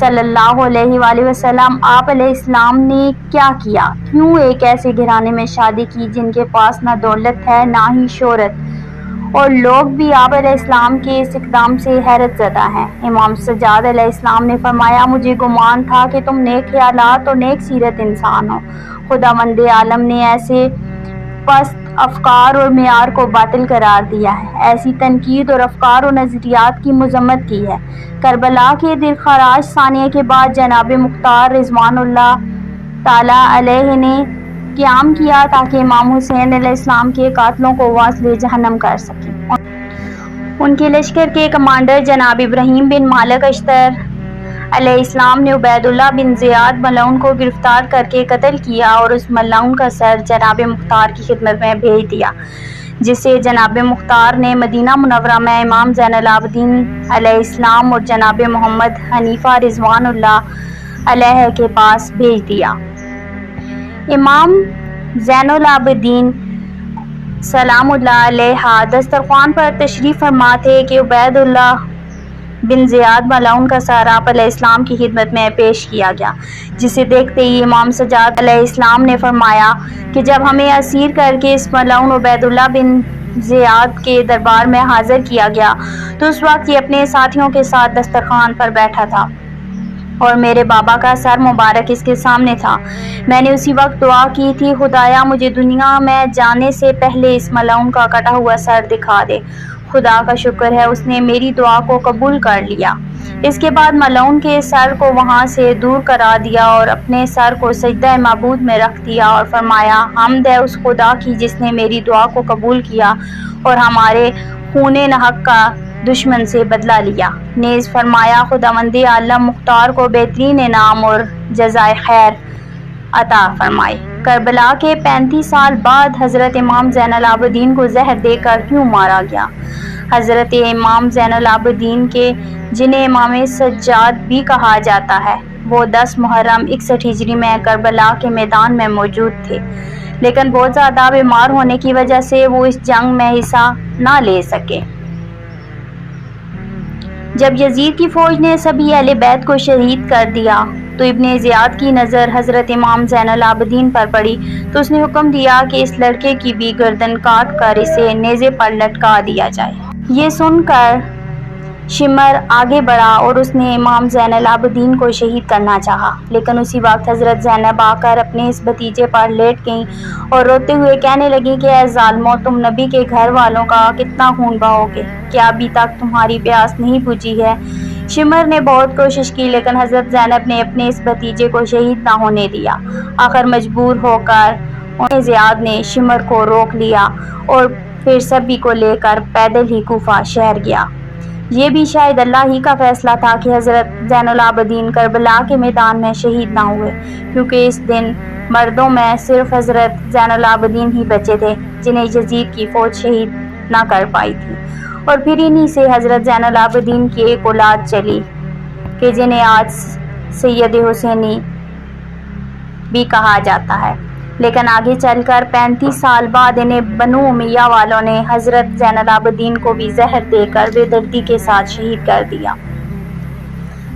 صلی اللہ علیہ وآلہ وسلم، آپ علیہ السلام نے کیا کیا؟ کیوں ایک ایسے گھرانے میں شادی کی جن کے پاس نہ دولت ہے نہ ہی شہرت؟ اور لوگ بھی آپ علیہ السلام کے اس اقدام سے حیرت زدہ ہیں۔ امام سجاد علیہ السلام نے فرمایا، مجھے گمان تھا کہ تم نیک خیالات اور نیک سیرت انسان ہو۔ خداوند عالم نے ایسے پست افکار اور معیار کو باطل قرار دیا ہے، ایسی تنقید اور افکار و نظریات کی مذمت کی ہے۔ کربلا کے دلخراش ثانیہ کے بعد جناب مختار رضوان اللہ تعالیٰ علیہ نے قیام کیا تاکہ امام حسین علیہ السلام کے قاتلوں کو واصل جہنم کر سکیں۔ ان کے لشکر کے کمانڈر جناب ابراہیم بن مالک اشتر علیہ السلام نے عبید اللہ بن زیاد ملعون کو گرفتار کر کے قتل کیا اور اس ملعون کا سر جناب مختار کی خدمت میں بھیج دیا، جسے جناب مختار نے مدینہ منورہ میں امام زین العابدین علیہ السلام اور جناب محمد حنیفہ رضوان اللہ علیہ کے پاس بھیج دیا۔ امام زین العابدین سلام اللہ علیہ دسترخوان پر تشریف فرما تھے کہ عبید اللہ بن زیاد ملعون کا سر آپ علیہ السلام کی خدمت میں پیش کیا گیا، جسے دیکھتے ہی امام سجاد علیہ السلام نے فرمایا کہ جب ہمیں اسیر کر کے اس ملعون عبید اللہ بن زیاد کے دربار میں حاضر کیا گیا تو اس وقت یہ اپنے ساتھیوں کے ساتھ دسترخوان پر بیٹھا تھا اور میرے بابا کا سر مبارک اس کے سامنے تھا۔ میں نے اسی وقت دعا کی تھی، خدایا مجھے دنیا میں جانے سے پہلے اس ملعون کا کٹا ہوا سر دکھا دے۔ خدا کا شکر ہے اس نے میری دعا کو قبول کر لیا۔ اس کے بعد ملعون کے سر کو وہاں سے دور کرا دیا اور اپنے سر کو سجدہ معبود میں رکھ دیا اور فرمایا، حمد ہے اس خدا کی جس نے میری دعا کو قبول کیا اور ہمارے خون نحق کا دشمن سے بدلہ لیا۔ نیز فرمایا، خداوند عالم مختار کو بہترین انعام اور جزائے خیر عطا فرمائے۔ کربلا کے 35 سال بعد حضرت امام زین العابدین کو زہر دے کر کیوں مارا گیا؟ حضرت امام زین العابدین کے جنہیں امام سجاد بھی کہا جاتا ہے، وہ 10 محرم 61 ہجری میں کربلا کے میدان میں موجود تھے، لیکن بہت زیادہ بیمار ہونے کی وجہ سے وہ اس جنگ میں حصہ نہ لے سکے۔ جب یزید کی فوج نے سبھی اہل بیت کو شہید کر دیا تو ابن زیاد کی نظر حضرت امام زین العابدین پر پڑی تو اس نے حکم دیا کہ اس لڑکے کی بھی گردن کاٹ کر اسے نیزے پر لٹکا دیا جائے۔ یہ سن کر شمر آگے بڑھا اور اس نے امام زین العابدین کو شہید کرنا چاہا، لیکن اسی وقت حضرت زینب آ کر اپنے اس بھتیجے پر لیٹ گئیں اور روتے ہوئے کہنے لگیں کہ اے ظالمو، تم نبی کے گھر والوں کا کتنا خون بہو گے؟ کیا ابھی تک تمہاری پیاس نہیں بجھی ہے؟ شمر نے بہت کوشش کی لیکن حضرت زینب نے اپنے اس بھتیجے کو شہید نہ ہونے دیا۔ آخر مجبور ہو کر ابن زیاد نے شمر کو روک لیا اور پھر سبھی کو لے کر پیدل ہی کوفہ شہر گیا۔ یہ بھی شاید اللہ ہی کا فیصلہ تھا کہ حضرت زین العابدین کربلا کے میدان میں شہید نہ ہوئے، کیونکہ اس دن مردوں میں صرف حضرت زین العابدین ہی بچے تھے جنہیں یزید کی فوج شہید نہ کر پائی تھی، اور پھر انہی سے حضرت زین العابدین کی ایک اولاد چلی کہ جنہیں آج سید حسینی بھی کہا جاتا ہے، لیکن آگے چل کر 35 سال بعد انہیں بنو امیہ والوں نے حضرت زین العابدین کو بھی زہر دے کر بے دردی کے ساتھ شہید کر دیا۔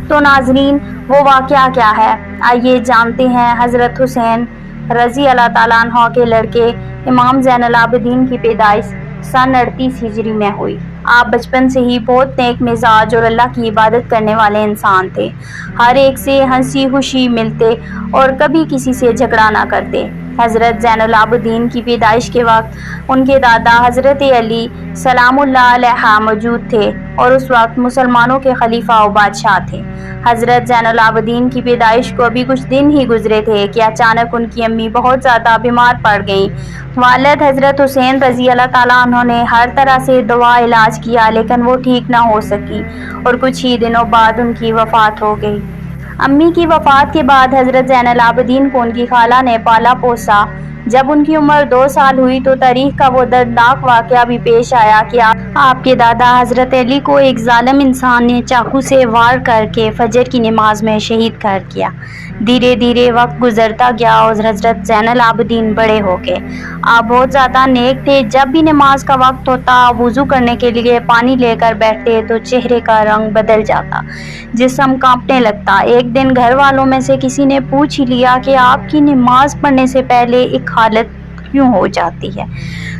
تو ناظرین، وہ واقعہ کیا ہے؟ آئیے جانتے ہیں۔ حضرت حسین رضی اللہ تعالیٰ عنہ کے لڑکے امام زین العابدین کی پیدائش سن 38 ہجری میں ہوئی۔ آپ بچپن سے ہی بہت نیک مزاج اور اللہ کی عبادت کرنے والے انسان تھے۔ ہر ایک سے ہنسی خوشی ملتے اور کبھی کسی سے جھگڑا نہ کرتے۔ حضرت زین العابدین کی پیدائش کے وقت ان کے دادا حضرت علی سلام اللہ علیہ موجود تھے اور اس وقت مسلمانوں کے خلیفہ و بادشاہ تھے۔ حضرت زین العابدین کی پیدائش کو ابھی کچھ دن ہی گزرے تھے کہ اچانک ان کی امی بہت زیادہ بیمار پڑ گئیں۔ والد حضرت حسین رضی اللہ تعالیٰ عنہ نے ہر طرح سے دوا علاج کیا لیکن وہ ٹھیک نہ ہو سکی اور کچھ ہی دنوں بعد ان کی وفات ہو گئی۔ امی کی وفات کے بعد حضرت زین العابدین کو ان کی خالہ نے پالا پوسا جب ان کی عمر 2 سال ہوئی تو تاریخ کا وہ دردناک واقعہ بھی پیش آیا کہ آپ کے دادا حضرت علی کو ایک ظالم انسان نے چاقو سے وار کر کے فجر کی نماز میں شہید کر دیا۔ دھیرے دھیرے وقت گزرتا گیا اور حضرت زین العابدین بڑے ہو گئے۔ آپ بہت زیادہ نیک تھے۔ جب بھی نماز کا وقت ہوتا، وضو کرنے کے لیے پانی لے کر بیٹھتے تو چہرے کا رنگ بدل جاتا، جسم کانپنے لگتا۔ ایک دن گھر والوں میں سے کسی نے پوچھ ہی لیا کہ آپ کی نماز پڑھنے سے پہلے ایک حالت کیوں ہو جاتی ہے؟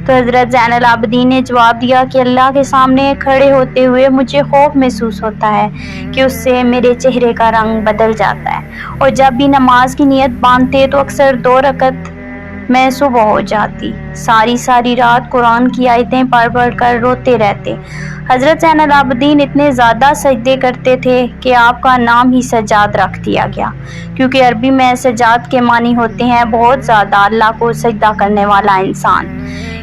تو حضرت زین العابدین نے جواب دیا کہ اللہ کے سامنے کھڑے ہوتے ہوئے مجھے خوف محسوس ہوتا ہے کہ اس سے میرے چہرے کا رنگ بدل جاتا ہے، اور جب بھی نماز کی نیت باندھتے تو اکثر 2 رکعت میں صبح ہو جاتی۔ ساری رات قرآن کی آیتیں پڑھ کر روتے رہتے۔ حضرت زین العابدین اتنے زیادہ سجدے کرتے تھے کہ آپ کا نام ہی سجاد رکھ دیا گیا، کیونکہ عربی میں سجاد کے معنی ہوتے ہیں بہت زیادہ اللہ کو سجدہ کرنے والا انسان۔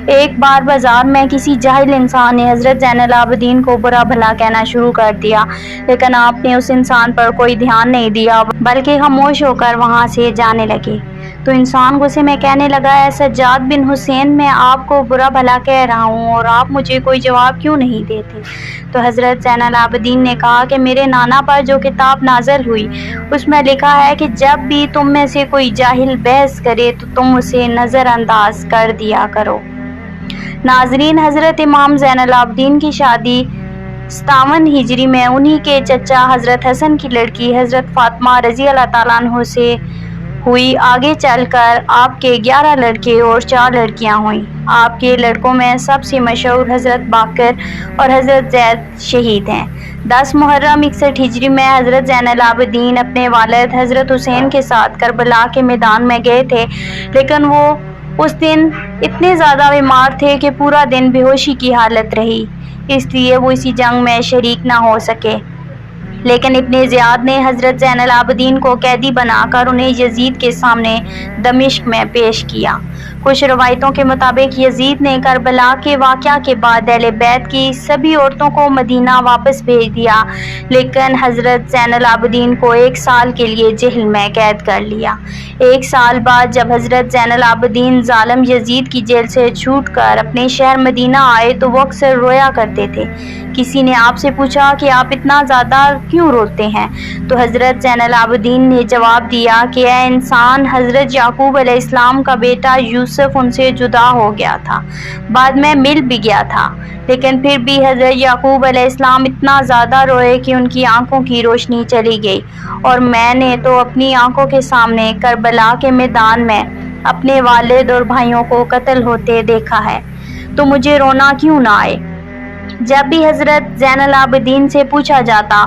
ایک بار بازار میں کسی جاہل انسان نے حضرت زین العابدین کو برا بھلا کہنا شروع کر دیا، لیکن آپ نے اس انسان پر کوئی دھیان نہیں دیا بلکہ خاموش ہو کر وہاں سے جانے لگے۔ تو انسان غصے میں کہنے لگا، اے سجاد بن حسین، میں آپ کو برا بھلا کہہ رہا ہوں اور آپ مجھے کوئی جواب کیوں نہیں دیتے؟ تو حضرت زین العابدین نے کہا کہ میرے نانا پر جو کتاب نازل ہوئی اس میں لکھا ہے کہ جب بھی تم میں سے کوئی جاہل بحث کرے تو تم اسے نظر انداز کر دیا کرو۔ ناظرین، حضرت امام زین العابدین کی شادی 57 ہجری میں انہی کے چچا حضرت حسن کی لڑکی حضرت فاطمہ رضی اللہ تعالیٰ عنہ سے ہوئی۔ آگے چل کر آپ کے 11 لڑکے اور 4 لڑکیاں ہوئیں۔ آپ کے لڑکوں میں سب سے مشہور حضرت باقر اور حضرت زید شہید ہیں۔ 10 محرم 61 ہجری میں حضرت زین العابدین اپنے والد حضرت حسین کے ساتھ کربلا کے میدان میں گئے تھے، لیکن وہ اس دن اتنے زیادہ بیمار تھے کہ پورا دن بے ہوشی کی حالت رہی، اس لیے وہ اسی جنگ میں شریک نہ ہو سکے۔ لیکن ابن زیاد نے حضرت زین العابدین کو قیدی بنا کر انہیں یزید کے سامنے دمشق میں پیش کیا۔ کچھ روایتوں کے مطابق یزید نے کربلا کے واقعہ کے بعد اہل بیت کی سبھی عورتوں کو مدینہ واپس بھیج دیا، لیکن حضرت زین العابدین کو 1 سال کے لیے جیل میں قید کر لیا۔ 1 سال بعد جب حضرت زین العابدین ظالم یزید کی جیل سے چھوٹ کر اپنے شہر مدینہ آئے تو وہ اکثر رویا کرتے تھے۔ کسی نے آپ سے پوچھا کہ آپ اتنا زیادہ کیوں روتے ہیں؟ تو حضرت زین العابدین نے جواب دیا کہ اے انسان، حضرت یعقوب علیہ السلام کا بیٹا یوسف ان سے جدا ہو گیا تھا، بعد میں مل بھی گیا تھا، لیکن پھر بھی حضرت یعقوب علیہ السلام اتنا زیادہ روئے کہ ان کی آنکھوں کی روشنی چلی گئی، اور میں نے تو اپنی آنکھوں کے سامنے کربلا کے میدان میں اپنے والد اور بھائیوں کو قتل ہوتے دیکھا ہے، تو مجھے رونا کیوں نہ آئے؟ جب بھی حضرت زین العابدین سے پوچھا جاتا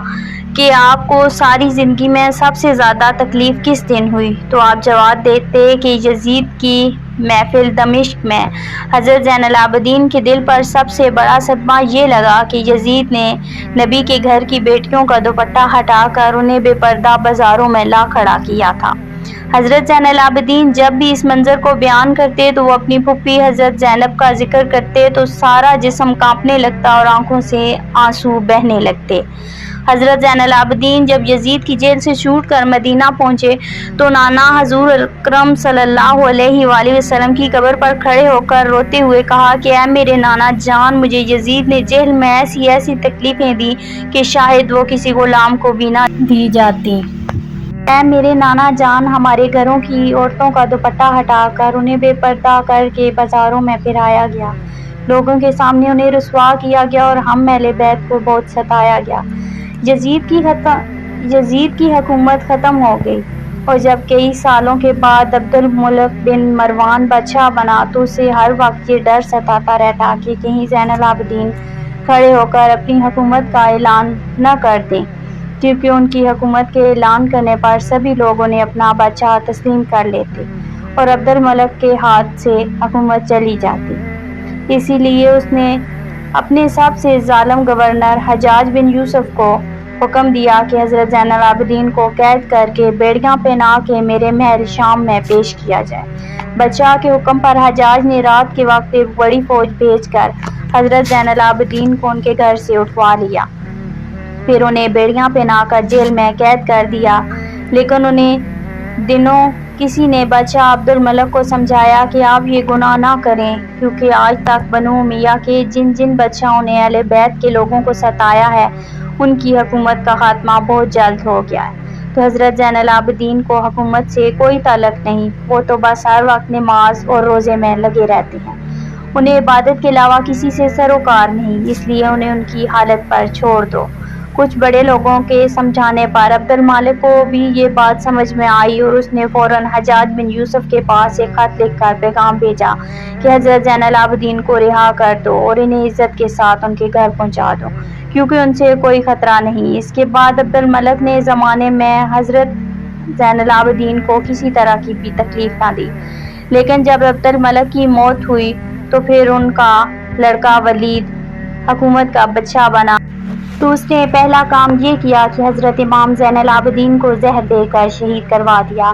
کہ آپ کو ساری زندگی میں سب سے زیادہ تکلیف کس دن ہوئی، تو آپ جواب دیتے کہ یزید کی محفل دمشق میں۔ حضرت زین العابدین کے دل پر سب سے بڑا صدمہ یہ لگا کہ یزید نے نبی کے گھر کی بیٹیوں کا دوپٹہ ہٹا کر انہیں بے پردہ بازاروں میں لا کھڑا کیا تھا۔ حضرت زین العابدین جب بھی اس منظر کو بیان کرتے تو وہ اپنی پھوپھی حضرت زینب کا ذکر کرتے تو سارا جسم کانپنے لگتا اور آنکھوں سے آنسو بہنے لگتے۔ حضرت زین العابدین جب یزید کی جیل سے چھوٹ کر مدینہ پہنچے تو نانا حضور اکرم صلی اللہ علیہ وآلہ وسلم کی قبر پر کھڑے ہو کر روتے ہوئے کہا کہ اے میرے نانا جان، مجھے یزید نے جیل میں ایسی تکلیفیں دی کہ شاید وہ کسی غلام کو بھی نہ دی جاتی۔ اے میرے نانا جان، ہمارے گھروں کی عورتوں کا دوپٹہ ہٹا کر انہیں بے پردہ کر کے بازاروں میں پھرایا گیا، لوگوں کے سامنے انہیں رسوا کیا گیا اور ہم اہل بیت کو بہت ستایا گیا۔ یزید کی حکومت ختم ہو گئی، اور جب کئی سالوں کے بعد عبد الملک بن مروان بادشاہ بنا تو اسے ہر وقت یہ ڈر ستاتا رہتا کہ کہیں زین العابدین کھڑے ہو کر اپنی حکومت کا اعلان نہ کر دیں، کیونکہ ان کی حکومت کے اعلان کرنے پر سبھی لوگ انہیں اپنا بادشاہ تسلیم کر لیتے اور عبد الملک کے ہاتھ سے حکومت چلی جاتی۔ اسی لیے اس نے اپنے سب سے ظالم گورنر حجاج بن یوسف کو حکم دیا کہ حضرت زین العابدین کو قید کر کے بیڑیاں پہنا کے میرے محل شام میں پیش کیا جائے۔ بادشاہ کے حکم پر حجاج نے رات کے وقت ایک بڑی فوج بھیج کر حضرت زین العابدین کو ان کے گھر سے اٹھوا لیا، پھر انہیں بیڑیاں پہنا کر جیل میں قید کر دیا، لیکن انہیں دنوں کسی نے بادشاہ عبد الملک کو سمجھایا کہ آپ یہ گناہ نہ کریں، کیونکہ آج تک بنو امیہ کے جن بادشاہوں نے اہل بیت کے لوگوں کو ستایا ہے ان کی حکومت کا خاتمہ بہت جلد ہو گیا ہے۔ تو حضرت زین العابدین کو حکومت سے کوئی تعلق نہیں، وہ تو بس ہر وقت نماز اور روزے میں لگے رہتے ہیں، انہیں عبادت کے علاوہ کسی سے سروکار نہیں، اس لیے انہیں ان کی حالت پر چھوڑ دو۔ کچھ بڑے لوگوں کے سمجھانے پر عبد المالک کو بھی یہ بات سمجھ میں آئی اور اس نے فوراً حجاج بن یوسف کے پاس ایک خط لکھ کر پیغام بھیجا کہ حضرت زین العابدین کو رہا کر دو اور انہیں عزت کے ساتھ ان کے گھر پہنچا دو، کیونکہ ان سے کوئی خطرہ نہیں۔ اس کے بعد عبد الملک نے زمانے میں حضرت زین العابدین کو کسی طرح کی بھی تکلیف نہ دی، لیکن جب عبد الملک کی موت ہوئی تو پھر ان کا لڑکا ولید حکومت کا بادشاہ بنا، تو اس نے پہلا کام یہ کیا کہ حضرت امام زین العابدین کو زہر دے کر شہید کروا دیا،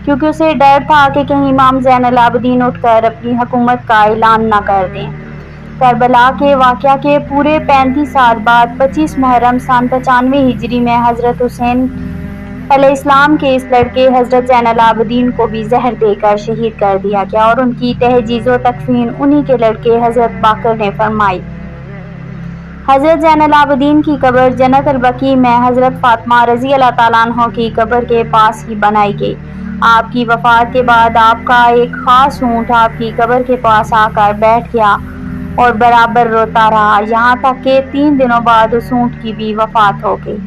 کیونکہ اسے ڈر تھا کہ کہیں امام زین العابدین اٹھ کر اپنی حکومت کا اعلان نہ کر دیں۔ کربلا کے واقعہ کے پورے 35 سال بعد 25 محرم سن 95 ہجری میں حضرت حسین علیہ السلام کے اس لڑکے حضرت زین العابدین کو بھی زہر دے کر شہید کر دیا گیا اور ان کی تہجیز و تکفین انہی کے لڑکے حضرت باقر نے فرمائی۔ حضرت زین العابدین کی قبر جنت البقیع میں حضرت فاطمہ رضی اللہ تعالیٰ عنہ کی قبر کے پاس ہی بنائی گئی۔ آپ کی وفات کے بعد آپ کا ایک خاص اونٹ آپ کی قبر کے پاس آ کر بیٹھ گیا اور برابر روتا رہا، یہاں تک کہ 3 دنوں بعد اس اونٹ کی بھی وفات ہو گئی۔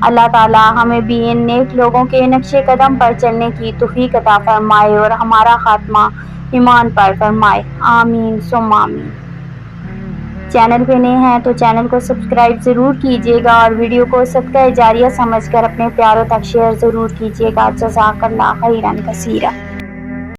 اللہ تعالیٰ ہمیں بھی ان نیک لوگوں کے نقش قدم پر چلنے کی توفیق عطا فرمائے اور ہمارا خاتمہ ایمان پر فرمائے، آمین ثم آمین۔ چینل پہ نئے ہیں تو چینل کو سبسکرائب ضرور کیجیے گا اور ویڈیو کو صدقہ جاریہ سمجھ کر اپنے پیاروں تک شیئر ضرور کیجیے گا۔ جزاک اللہ خیرا کثیرا۔